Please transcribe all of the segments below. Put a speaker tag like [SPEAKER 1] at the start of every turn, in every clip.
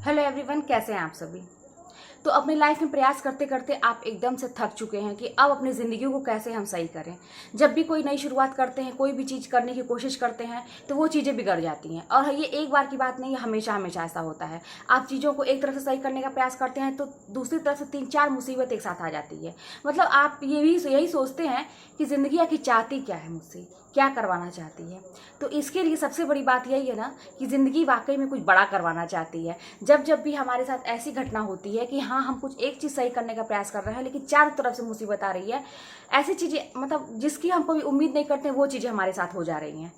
[SPEAKER 1] Hello everyone, कैसे हैं आप सभी। तो अपनी लाइफ में प्रयास करते करते आप एकदम से थक चुके हैं कि अब अपनी ज़िंदगी को कैसे हम सही करें। जब भी कोई नई शुरुआत करते हैं, कोई भी चीज़ करने की कोशिश करते हैं तो वो चीज़ें बिगड़ जाती हैं। और ये एक बार की बात नहीं है, हमेशा हमेशा ऐसा होता है। आप चीज़ों को एक तरफ से सही करने का प्रयास करते हैं तो दूसरी तरफ से 3-4 मुसीबत एक साथ आ जाती है। मतलब आप ये भी यही सोचते हैं कि ज़िंदगी आखिर चाहती क्या है मुझसे, क्या करवाना चाहती है। तो इसके लिए सबसे बड़ी बात यही है ना कि ज़िंदगी वाकई में कुछ बड़ा करवाना चाहती है। जब जब भी हमारे साथ ऐसी घटना होती है कि हाँ, हम कुछ एक चीज़ सही करने का प्रयास कर रहे हैं लेकिन चारों तरफ से मुसीबत आ रही है, ऐसी चीज़ें मतलब जिसकी हम कभी उम्मीद नहीं करते वो चीज़ें हमारे साथ हो जा रही हैं,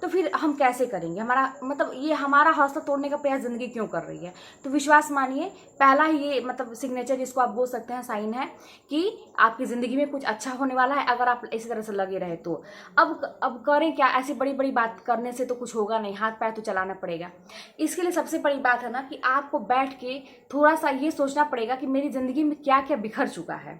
[SPEAKER 1] तो फिर हम कैसे करेंगे। हमारा मतलब ये हमारा हौसला तोड़ने का प्रयास ज़िंदगी क्यों कर रही है। तो विश्वास मानिए, पहला ही ये मतलब सिग्नेचर जिसको आप बोल सकते हैं, साइन है कि आपकी ज़िंदगी में कुछ अच्छा होने वाला है अगर आप इसी तरह से लगे रहे तो। अब करें क्या, ऐसी बड़ी बड़ी बात करने से तो कुछ होगा नहीं, हाथ पैर तो चलाना पड़ेगा। इसके लिए सबसे बड़ी बात है ना कि आपको बैठ के थोड़ा सा ये सोचना पड़ेगा कि मेरी ज़िंदगी में क्या क्या बिखर चुका है।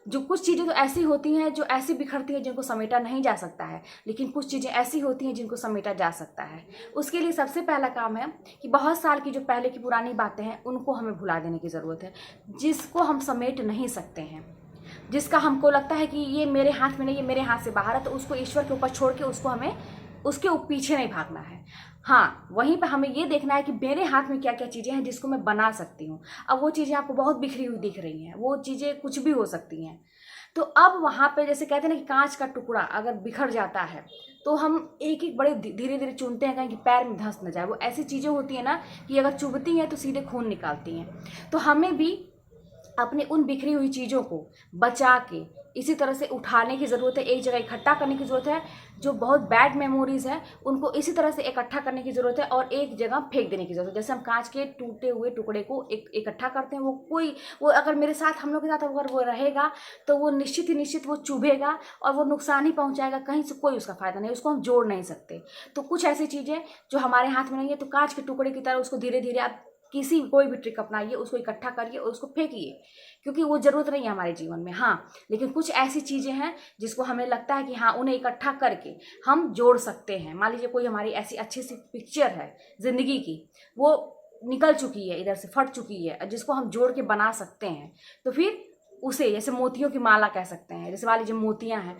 [SPEAKER 1] जो कुछ चीज़ें तो ऐसी होती हैं जो ऐसी बिखरती हैं जिनको समेटा नहीं जा सकता है, लेकिन कुछ चीज़ें ऐसी होती हैं जिनको समेटा जा सकता है। उसके लिए सबसे पहला काम है कि बहुत साल की जो पहले की पुरानी बातें हैं उनको हमें भुला देने की ज़रूरत है। जिसको हम समेट नहीं सकते हैं, जिसका हमको लगता है कि ये मेरे हाथ में नहीं, ये मेरे हाथ से बाहर है, तो उसको ईश्वर के ऊपर छोड़ के उसको हमें उसके पीछे नहीं भागना है। हाँ, वहीं पर हमें ये देखना है कि मेरे हाथ में क्या क्या चीज़ें हैं जिसको मैं बना सकती हूँ। अब वो चीज़ें आपको बहुत बिखरी हुई दिख रही हैं, वो चीज़ें कुछ भी हो सकती हैं। तो अब वहाँ पे जैसे कहते हैं ना कि कांच का टुकड़ा अगर बिखर जाता है तो हम एक एक बड़े धीरे धीरे चुनते हैं कहीं कि पैर में धंस न जाए। वो ऐसी चीज़ें होती हैं ना कि अगर चुभती हैं तो सीधे खून निकालती हैं। तो हमें भी अपने उन बिखरी हुई चीज़ों को बचा के इसी तरह से उठाने की ज़रूरत है, एक जगह इकट्ठा करने की ज़रूरत है। जो बहुत बैड मेमोरीज़ हैं उनको इसी तरह से इकट्ठा करने की ज़रूरत है और एक जगह फेंक देने की ज़रूरत है। जैसे हम कांच के टूटे हुए टुकड़े को इकट्ठा करते हैं, वो अगर मेरे साथ, हम लोग के साथ अगर वो रहेगा तो वो निश्चित ही निश्चित वो चुभेगा और वो नुकसान ही पहुंचाएगा, कहीं से कोई उसका फ़ायदा नहीं, उसको हम जोड़ नहीं सकते। तो कुछ ऐसी चीज़ें जो हमारे हाथ में नहीं है, तो कांच के टुकड़े की तरह उसको धीरे धीरे आप कोई भी ट्रिक अपनाइए, उसको इकट्ठा करिए और उसको फेंकिए, क्योंकि वो ज़रूरत नहीं है हमारे जीवन में। हाँ, लेकिन कुछ ऐसी चीज़ें हैं जिसको हमें लगता है कि हाँ, उन्हें इकट्ठा करके हम जोड़ सकते हैं। मान लीजिए कोई हमारी ऐसी अच्छी सी पिक्चर है ज़िंदगी की, वो निकल चुकी है, इधर से फट चुकी है, जिसको हम जोड़ के बना सकते हैं। तो फिर उसे जैसे मोतियों की माला कह सकते हैं। जैसे मान लीजिए मोतियाँ हैं,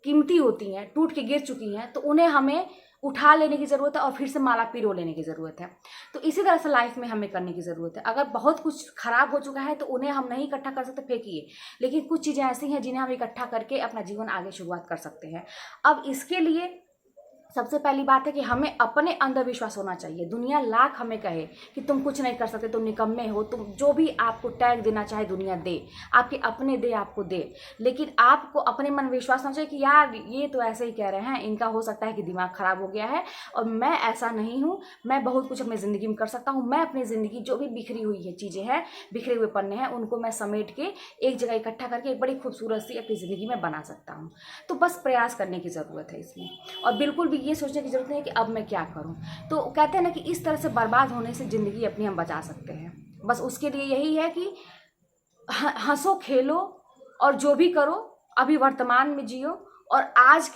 [SPEAKER 1] कीमती होती हैं, टूट के गिर चुकी हैं, तो उन्हें हमें उठा लेने की ज़रूरत है और फिर से माला पिरो लेने की ज़रूरत है। तो इसी तरह से लाइफ में हमें करने की ज़रूरत है। अगर बहुत कुछ खराब हो चुका है तो उन्हें हम नहीं इकट्ठा कर सकते, फेंकिए। लेकिन कुछ चीज़ें ऐसी हैं जिन्हें हम इकट्ठा करके अपना जीवन आगे शुरुआत कर सकते हैं। अब इसके लिए सबसे पहली बात है कि हमें अपने अंदर विश्वास होना चाहिए। दुनिया लाख हमें कहे कि तुम कुछ नहीं कर सकते, तुम निकम्मे हो, तुम जो भी आपको टैग देना चाहे दुनिया दे, आपके अपने दे, आपको दे, लेकिन आपको अपने मन में विश्वास होना चाहिए कि यार ये तो ऐसे ही कह रहे हैं, इनका हो सकता है कि दिमाग खराब हो गया है और मैं ऐसा नहीं हूँ, मैं बहुत कुछ अपनी ज़िंदगी में कर सकता हूँ। मैं अपनी ज़िंदगी जो भी बिखरी हुई है चीज़ें हैं, बिखरे हुए पन्ने हैं, उनको मैं समेट के एक जगह इकट्ठा करके एक बड़ी खूबसूरत सी अपनी ज़िंदगी में बना सकता हूँ। तो बस प्रयास करने की ज़रूरत है इसमें, और बिल्कुल भी ये सोचने की जरूरत नहीं है कि अब मैं क्या करूं। तो कहते हैं ना कि इस तरह से बर्बाद होने से ज़िंदगी अपनी हम बचा सकते हैं। बस उसके लिए यही है कि हंसो, खेलो और जो भी करो अभी वर्तमान में जियो, और आज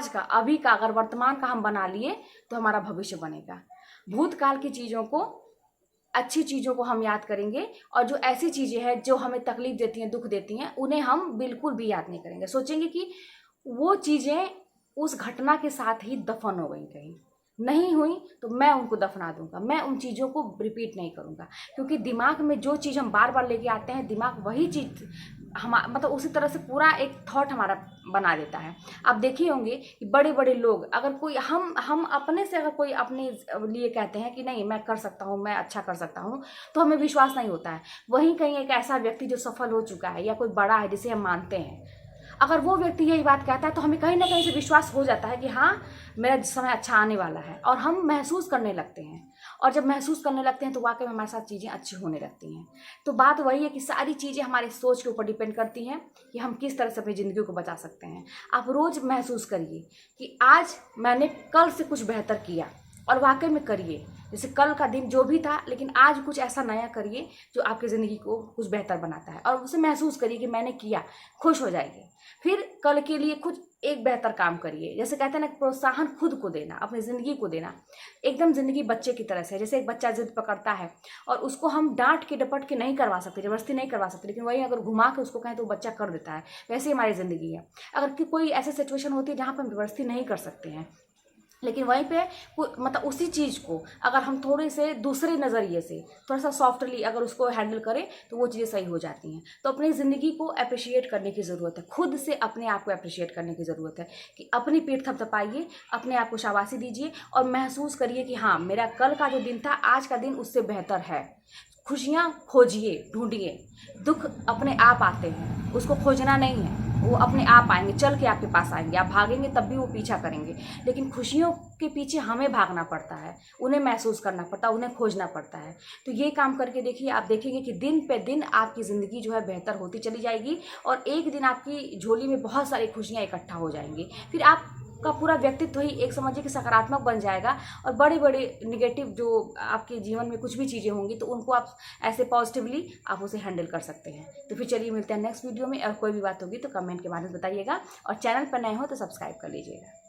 [SPEAKER 1] का, अभी का अगर वर्तमान का हम बना लिए तो हमारा भविष्य बनेगा। भूतकाल की चीज़ों को, अच्छी चीज़ों को हम याद करेंगे, और जो ऐसी चीज़ें हैं जो हमें तकलीफ देती हैं, दुख देती हैं, उन्हें हम बिल्कुल भी याद नहीं करेंगे। सोचेंगे कि वो चीज़ें उस घटना के साथ ही दफन हो गई, कहीं नहीं हुई तो मैं उनको दफना दूंगा, मैं उन चीज़ों को रिपीट नहीं करूंगा। क्योंकि दिमाग में जो चीज़ हम बार बार लेके आते हैं, दिमाग वही चीज़ हम मतलब उसी तरह से पूरा एक थॉट हमारा बना देता है। आप देखे होंगे कि बड़े बड़े लोग, अगर कोई हम अपने से अगर कोई अपने लिए कहते हैं कि नहीं मैं कर सकता हूँ, मैं अच्छा कर सकता हूँ, तो हमें विश्वास नहीं होता है। वहीं कहीं एक ऐसा व्यक्ति जो सफल हो चुका है या कोई बड़ा है जिसे हम मानते हैं, अगर वो व्यक्ति यही बात कहता है तो हमें कहीं ना कहीं से विश्वास हो जाता है कि हाँ, मेरा समय अच्छा आने वाला है, और हम महसूस करने लगते हैं। और जब महसूस करने लगते हैं तो वाकई में हमारे साथ चीज़ें अच्छी होने लगती हैं। तो बात वही है कि सारी चीज़ें हमारी सोच के ऊपर डिपेंड करती हैं कि हम किस तरह से अपनी ज़िंदगी को बचा सकते हैं। आप रोज़ महसूस करिए कि आज मैंने कल से कुछ बेहतर किया, और वाकई में करिए। जैसे कल का दिन जो भी था, लेकिन आज कुछ ऐसा नया करिए जो आपकी ज़िंदगी को कुछ बेहतर बनाता है, और उसे महसूस करिए कि मैंने किया, खुश हो जाइए। फिर कल के लिए कुछ एक बेहतर काम करिए। जैसे कहते हैं ना, प्रोत्साहन खुद को देना, अपनी ज़िंदगी को देना। एकदम ज़िंदगी बच्चे की तरह से है। जैसे एक बच्चा जिद पकड़ता है और उसको हम डांट के डपट के नहीं करवा सकते, ज़बरदस्ती नहीं करवा सकते, लेकिन वही अगर घुमा के उसको कहें तो वो बच्चा कर देता है। वैसे ही हमारी ज़िंदगी है। अगर कोई ऐसी सिचुएशन होती है जहाँ पर हम ज़बरदस्ती नहीं कर सकते हैं, लेकिन वहीं पे मतलब उसी चीज़ को अगर हम थोड़े से दूसरे नज़रिए से थोड़ा सा सॉफ्टली अगर उसको हैंडल करें तो वो चीज़ें सही हो जाती हैं। तो अपनी ज़िंदगी को अप्रिशिएट करने की ज़रूरत है, खुद से अपने आप को अप्रिशिएट करने की ज़रूरत है कि अपनी पीठ थपथपाइए, अपने आप को शाबाशी दीजिए और महसूस करिए कि हाँ, मेरा कल का जो दिन था आज का दिन उससे बेहतर है। खुशियाँ खोजिए, ढूंढिए। दुख अपने आप आते हैं, उसको खोजना नहीं है, वो अपने आप आएंगे, चल के आपके पास आएंगे। आप भागेंगे तब भी वो पीछा करेंगे, लेकिन खुशियों के पीछे हमें भागना पड़ता है, उन्हें महसूस करना पड़ता है, उन्हें खोजना पड़ता है। तो ये काम करके देखिए, आप देखेंगे कि दिन पे दिन आपकी ज़िंदगी जो है बेहतर होती चली जाएगी और एक दिन आपकी झोली में बहुत सारी खुशियाँ इकट्ठा हो जाएंगी। फिर आपका पूरा व्यक्तित्व ही एक समझिए कि सकारात्मक बन जाएगा और बड़े बड़े निगेटिव जो आपके जीवन में कुछ भी चीज़ें होंगी तो उनको आप ऐसे पॉजिटिवली आप उसे हैंडल कर सकते हैं। तो फिर चलिए मिलते हैं नेक्स्ट वीडियो में, और कोई भी बात होगी तो कमेंट के माध्यम से बताइएगा और चैनल पर नए हो तो सब्सक्राइब कर लीजिएगा।